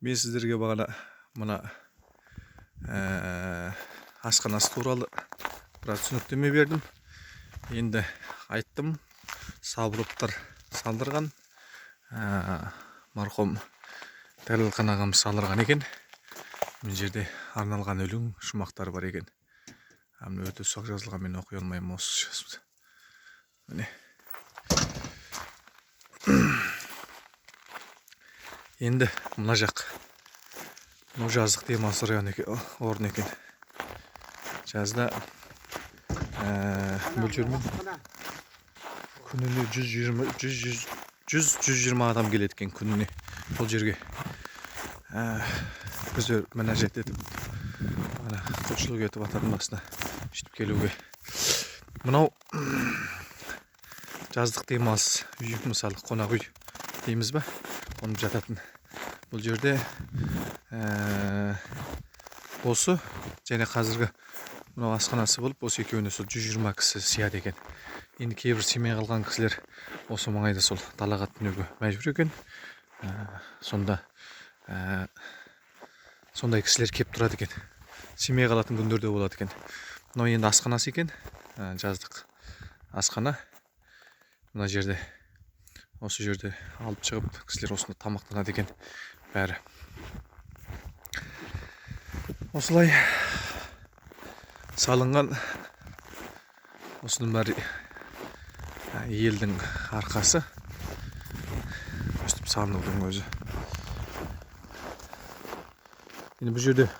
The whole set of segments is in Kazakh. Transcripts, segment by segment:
Мен сіздерге бағана мына асханасы туралы біраз түсініктеме бердім. Енді айттым, Сабыровтар салдырған, марқұм Дәлелқан ағамыз салдырған екен. Бұл жерде арналған өлең шумақтары бар екен. Өте ұсақ жазылған, мен оқи алмаймын осы. Міне. Енді мына жақ. Бұл жаздық демалыс орын екен. Жазда мөлшермен күніне 100-120 адам келеді екен күніне бұл жерге. Біздер мінәжат етіп, құлшылық етіп атардың басына жетіп келуге. Мынау жаздық демалыс үй, мысалы қонақ үй дейміз ба, оның жататын. Бұл жерде осы және қазіргі мынау асханасы болып, осы екеуіне сол 120 кісі сияды екен. Енді кейбір семей қалған кісілер осы маңайда сол далаға түнеуге мәжбүр екен. Сондай кісілер кеп тұрады екен. Семей қалатын күндерде болады екен. Мынау енді асханасы екен. Жаздық асхана. Мына жерде, осы жерде алып шығып, кісілер осында тамақтанады екен. Бәрі. Осылай салынған, осының бәрі елдің арқасы. Өстіп салынудың өзі. Енді бұл жерде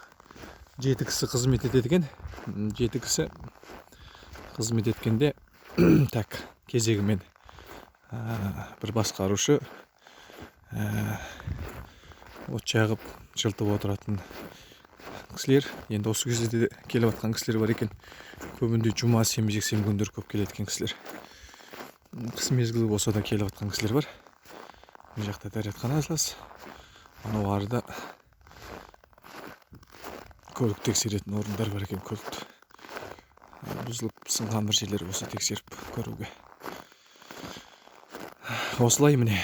7 кісі қызмет етеді екен. 7 кісі қызмет еткенде так кезегімен бір басқарушы от жағып жылтып отыратын кісілер. Енді осы кезде де келіп атқан кісілер бар екен. Көбінде жұма, сенбі, жексенбі күндер көп келеткен кісілер. Қыс мезгілі болса да келіп атқан кісілер бар. Бұл жақта дәретхана салас. Анау арада көлік тексеретін орындар бар екен. Көлікті бұзылып сынған бір жерлер болса тексеріп көруге. Осылай міне.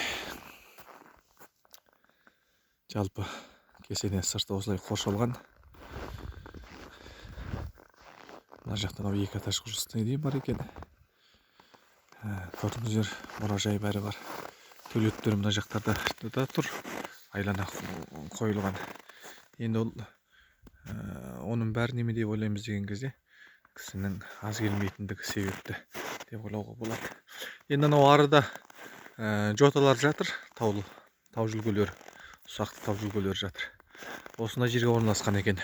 Жалпы кесене сырты осылай қоршалған. Мына жақтан екі этаж құрылыстың дейін бар екен. Көрдіңіздер, мұражай бәрі бар. Төлеттер мына жақтарда тұр. Айлана қойылған. Енді оның бәрі неме деп ойлаймыз деген кезде кісінің аз келмейтіндігі себепті деп ойлауға болады. Енді анау арада жоталар жатыр, тау жүлгелері, ұсақты тау жүлгелері жатыр. Осындай жерге орналасқан екен.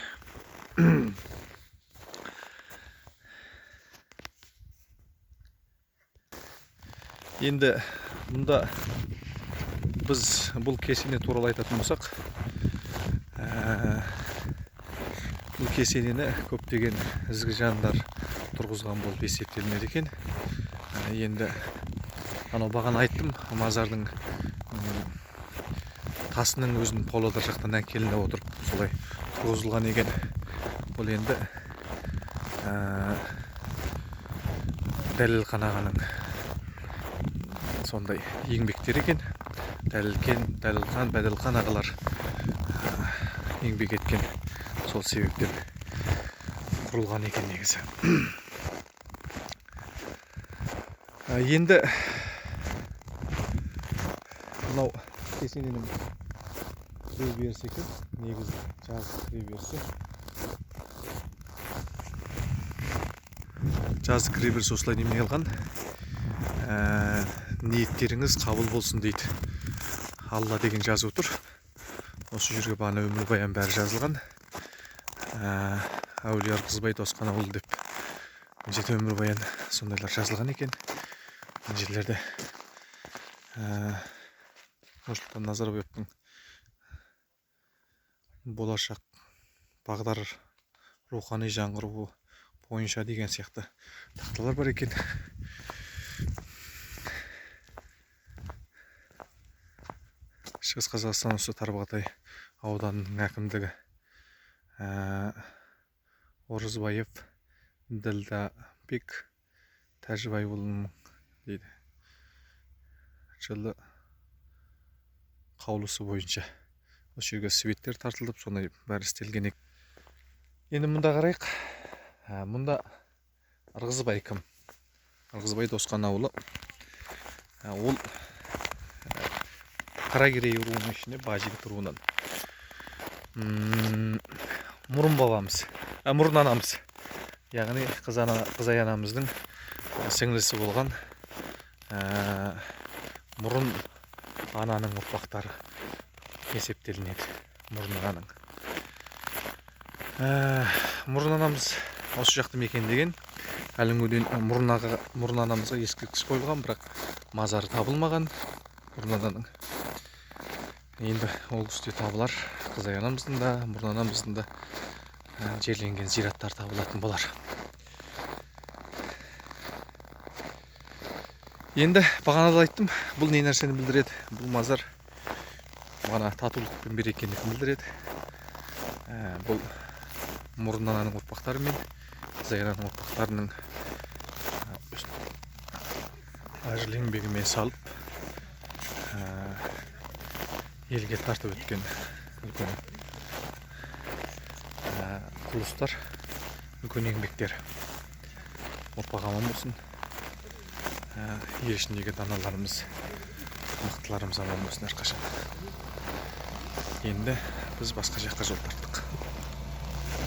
Енді мұнда біз бұл кесене туралы айтатын болсақ, бұл кесенені көптеген ізгі жандар тұрғызған болып есептелінеді екен. Енді анау бағана айттым, мазардың тасының өзін Павлодар жақтан әкелініп отырып солай тұрғызылған екен. Бұл енді Дәлелқан ағаның сондай еңбектер екен. Дәлелқан ағалар еңбек еткен, сол себептен құрылған екен негізі. Енді мынау кесененің кіреберісі екен, негізі жаздық кіреберісі. Жаздық кіреберісі осылай неме алған. Ниеттеріңіз қабыл болсын дейді. Алла деген жазу тұр. Осы жерге бағана өмірбаян бәрі жазылған. Әулие Ырғызбай Досқанауыл деп жеті өмірбаян сондайлар жазылған екен. Бұл жерлерде Нұрсұлтан Назарбаевтың болашақ бағдар рухани жаңғыруы бойынша деген сияқты тақталар бар екен. Шығыс Қазақстан осы Тарбағатай ауданының әкімдігі Орызбаев Ділдабек Тәжібайұлының дейді жылы қаулысы бойынша осы жерге светтер тартылып сондай бәрі істелген екен. Енді мұнда қарайық. Мұнда Ырғызбай кім? Ырғызбай Досқан ауылы. Ол Қаракерей руының ішінде Бажигіт руынан мұрын бабамыз, мұрын анамыз, яғни Қызай анамыздың сіңлісі болған мұрын ананың ұрпақтары есептелінеді. Мұрын ананың. Мұрын анамыз осы жақты мекендеген. Әлі күнге дейін мұрын анамызға ескерткіш қойылған, бірақ мазары табылмаған мұрын ананың. Енді ол үсте табылар. Қызай анамыздың да, мұрын анамыздың да жерленген зираттар табылатын болар. Енді бағана да айттым, бұл не нәрсені білдіреді? Бұл мазар бағана татулық пен берекендігін білдіреді. Бұл мұрын ананың ұрпақтары мен Қызай ананың ұрпақтарының ажырлы еңбегімен салып елге тартып өткен үлкен құлыстар, үлкен еңбектер. Ұрпақ аман болсын. Ел ішіндегі даналарымыз, мықтыларымыз аман болсын әрқашан. Енді біз басқа жаққа жол тарттық.